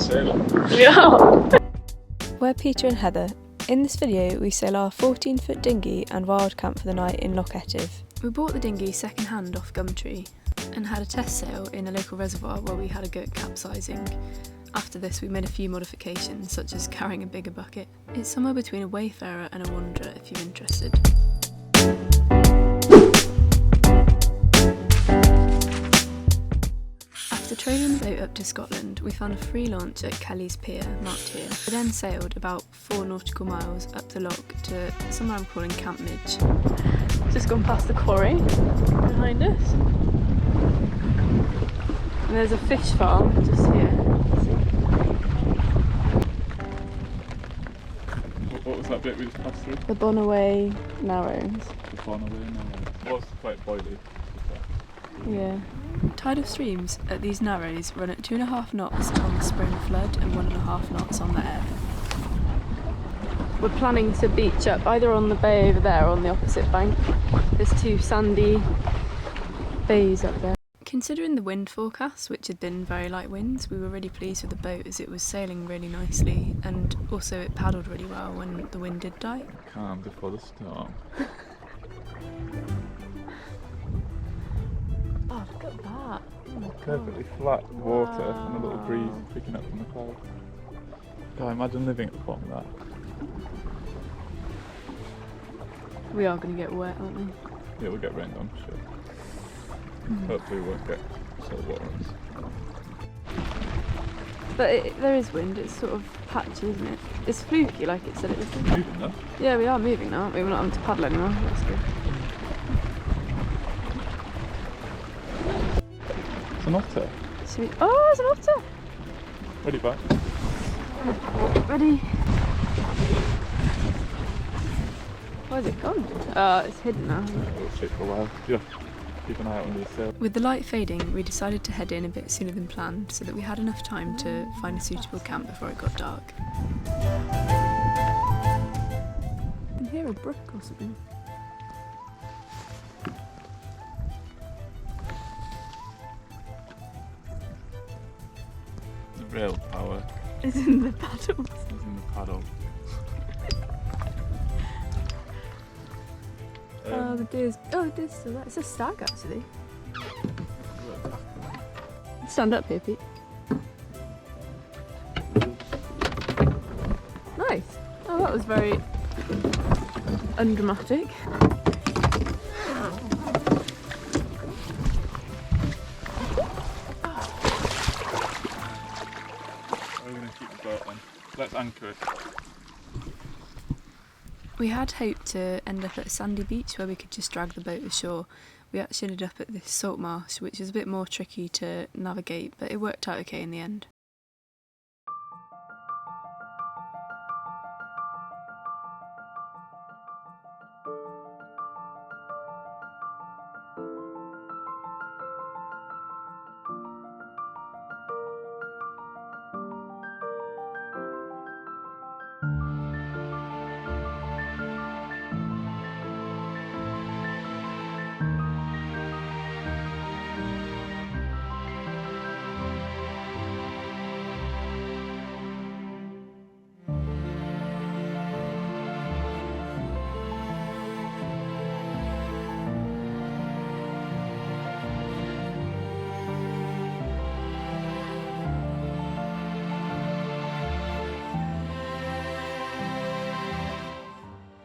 sailing. We are. We're Peter and Heather. In this video we sail our 14-foot dinghy and wild camp for the night in Loch Etive. We bought the dinghy second hand off Gumtree and had a test sail in a local reservoir where we had a go at capsizing. After this we made a few modifications, such as carrying a bigger bucket. It's somewhere between a wayfarer and a wanderer if you're interested. After trailing the boat up to Scotland, we found a free launch at Kelly's Pier, marked here. We then sailed about 4 nautical miles up the loch to somewhere I'm calling Camp Midge. Just gone past the quarry behind us. And there's a fish farm just here. What was that bit we just passed through? The Bonawe Narrows. The Bonawe Narrows. It was quite boily. Yeah. Tidal streams at these narrows run at 2.5 knots on the spring flood and 1.5 knots on the ebb. We're planning to beach up either on the bay over there or on the opposite bank. There's 2 sandy bays up there. Considering the wind forecast, which had been very light winds, we were really pleased with the boat as it was sailing really nicely, and also it paddled really well when the wind did die. Calm before the storm. Oh, look at that. Oh my God. Perfectly flat water and a little breeze picking up from the clouds. God, imagine living at the bottom of that. We are going to get wet, aren't we? Yeah, we'll get rained on for sure. Hopefully we won't get salt water on us. But there is wind, it's sort of patchy, isn't it? It's fluky like it said it was. Moving though. Yeah, we are moving now, aren't we? We're not having to paddle anymore, that's good. It's an otter. Oh, it's an otter! Ready back? Ready? Where's it gone? Oh, it's hidden now. It'll sit for a while. Yeah. Keep an eye out under the sail. With the light fading, we decided to head in a bit sooner than planned so that we had enough time to find a suitable camp before it got dark. I can hear a brook or something. The real power It's in the paddles. is in the paddle. Oh, the deer's still there. It's a stag actually. Stand up here, Pete. Nice. Oh, that was very undramatic. We're going to keep the boat on. Let's anchor it. We had hoped to end up at a sandy beach where we could just drag the boat ashore. We actually ended up at this salt marsh, which is a bit more tricky to navigate, but it worked out okay in the end.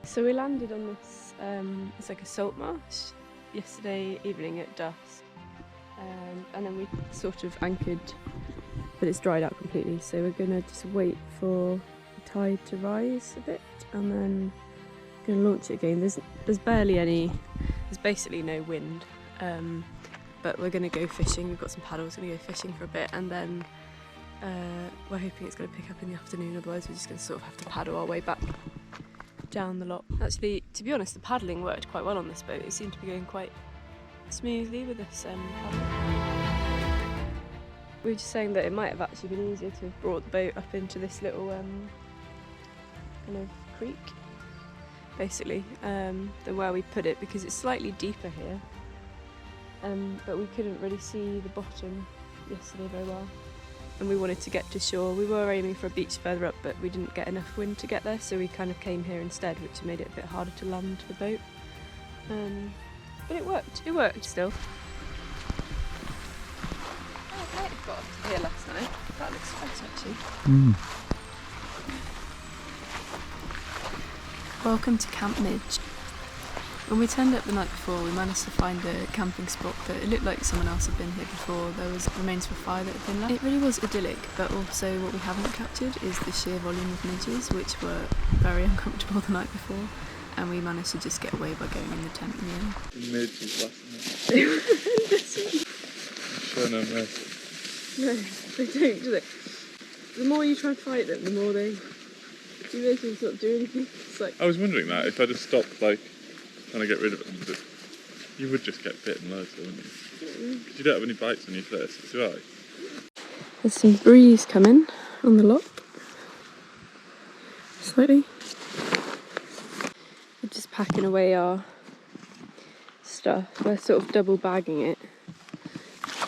So we landed on this, it's like a salt marsh, yesterday evening at dusk, and then we sort of anchored, but it's dried out completely, so we're going to just wait for the tide to rise a bit and then going to launch it again. There's barely any, there's basically no wind, but we're going to go fishing. We've got some paddles, we're going to go fishing for a bit, and then we're hoping it's going to pick up in the afternoon, otherwise we're just going to sort of have to paddle our way back down the loch. Actually, to be honest, the paddling worked quite well on this boat. It seemed to be going quite smoothly with this paddle. We were just saying that it might have actually been easier to have brought the boat up into this little kind of creek, basically, than where we put it, because it's slightly deeper here, but we couldn't really see the bottom yesterday very well. and we wanted to get to shore. We were aiming for a beach further up, but we didn't get enough wind to get there, so we kind of came here instead, which made it a bit harder to land the boat. But it worked still. Oh, I might have got up to here last night. That looks nice actually. Welcome to Camp Midge. When we turned up the night before, we managed to find a camping spot that it looked like someone else had been here before. There was remains of a fire that had been left. It really was idyllic, but also what we haven't captured is the sheer volume of midges, which were very uncomfortable the night before, and we managed to just get away by going in the tent in the end. The midge is last night. Show no mercy. No, they don't, do they? The more you try and fight them, the more they do anything, sort of do anything. It's like, I was wondering that if I just stopped like trying to get rid of them, you would just get bitten loads, wouldn't you? Because you don't have any bites on your face, do I? There's some breeze coming on the loch. Slightly. We're just packing away our stuff. We're sort of double bagging it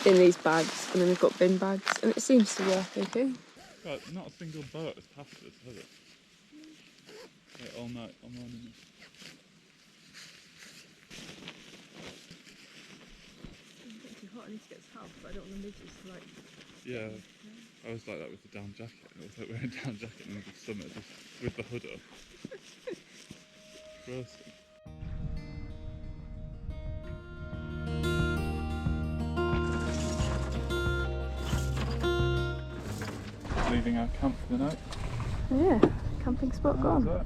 in these bags, and then we've got bin bags, and it seems to work okay. God, not a single boat has passed us, has it? Like all night, all morning. It's too hot, I need to get this house, but I don't want the midges to like... Yeah, I was like that with the down jacket. I was like wearing a down jacket in the summer, just with the hood up. Roasting. Leaving our camp for the night. Yeah, camping spot gone. That?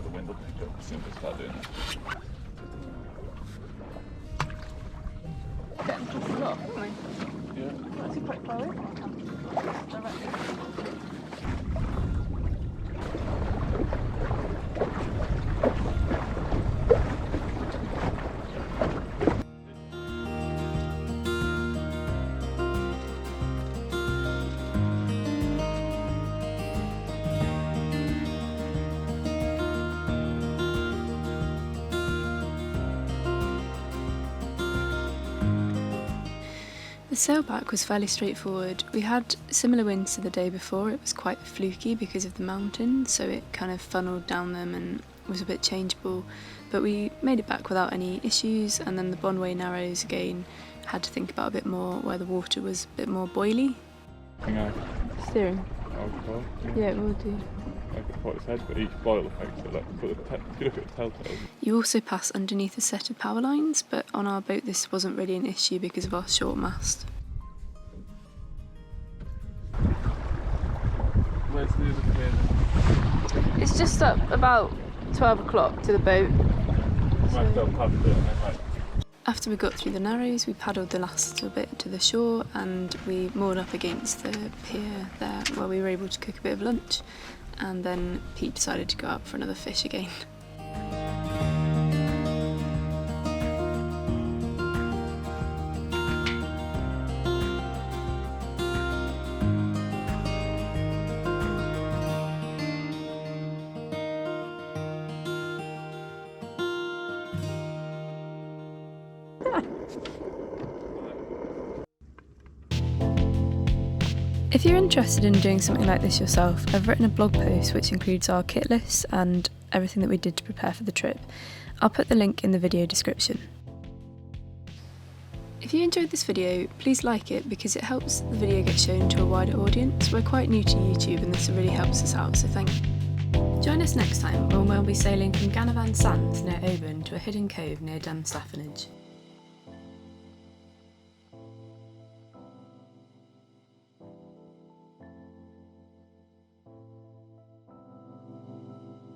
The wind will pick up as soon as I start doing that. Getting to the loch, aren't we? Yeah. That's quite far away from our camp. Directly. The sail back was fairly straightforward. We had similar winds to the day before. It was quite fluky because of the mountain, so it kind of funneled down them and was a bit changeable, but we made it back without any issues. And then the Bonawe Narrows again had to think about a bit more, where the water was a bit more boily. Steering. Alcohol. Yeah, it will do. Like what it said, but each boil affects it. Like, if you look at the telltale. You also pass underneath a set of power lines, but on our boat this wasn't really an issue because of our short mast. Where's the other pier then? It's just up about 12 o'clock to the boat. After we got through the Narrows, we paddled the last little bit to the shore and we moored up against the pier there where we were able to cook a bit of lunch, and then Pete decided to go out for another fish again. If you're interested in doing something like this yourself, I've written a blog post which includes our kit list and everything that we did to prepare for the trip. I'll put the link in the video description. If you enjoyed this video, please like it because it helps the video get shown to a wider audience. We're quite new to YouTube and this really helps us out, so thank you. Join us next time when we'll be sailing from Ganavan Sands near Oban to a hidden cove near Dunstaffanage.